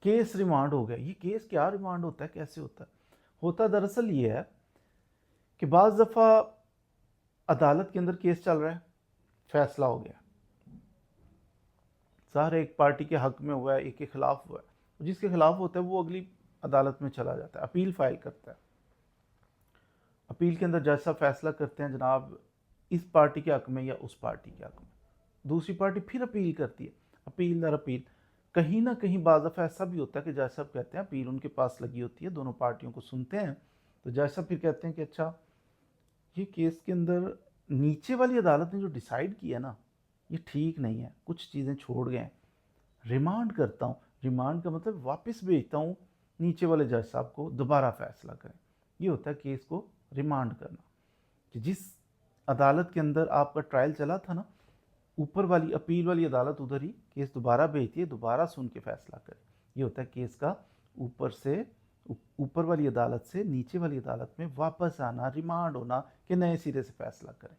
Case remand हो गया। ये केस क्या रिमांड होता है, कैसे होता है? होता दरअसल ये है कि बाज़ दफ़ा अदालत के अंदर केस चल रहा है, फैसला हो गया, सारे एक पार्टी के हक में हुआ है, एक के खिलाफ हुआ है, जिसके खिलाफ होता है वो अगली अदालत में चला जाता है, अपील फाइल करता है। अपील के अंदर जज साहब फैसला करते हैं जनाब इस पार्टी के हक में या उस पार्टी के हक में। दूसरी पार्टी फिर अपील करती है, अपील दर अपील। कहीं ना कहीं बाज़ दफ़ा ऐसा भी होता है कि जज साहब कहते हैं, अपील उनके पास लगी होती है, दोनों पार्टियों को सुनते हैं, तो जज साहब फिर कहते हैं कि अच्छा ये केस के अंदर नीचे वाली अदालत ने जो डिसाइड किया ना ये ठीक नहीं है, कुछ चीज़ें छोड़ गए, रिमांड करता हूँ। रिमांड का मतलब वापस भेजता हूँ नीचे वाले जज साहब को, दोबारा फैसला करें। ये होता है केस को रिमांड करना, कि जिस अदालत के अंदर आपका ट्रायल चला था ना, ऊपर वाली अपील वाली अदालत उधर ही केस दोबारा भेजती है, दोबारा सुन के फैसला करे। ये होता है केस का ऊपर वाली अदालत से नीचे वाली अदालत में वापस आना, रिमांड होना, कि नए सिरे से फैसला करें।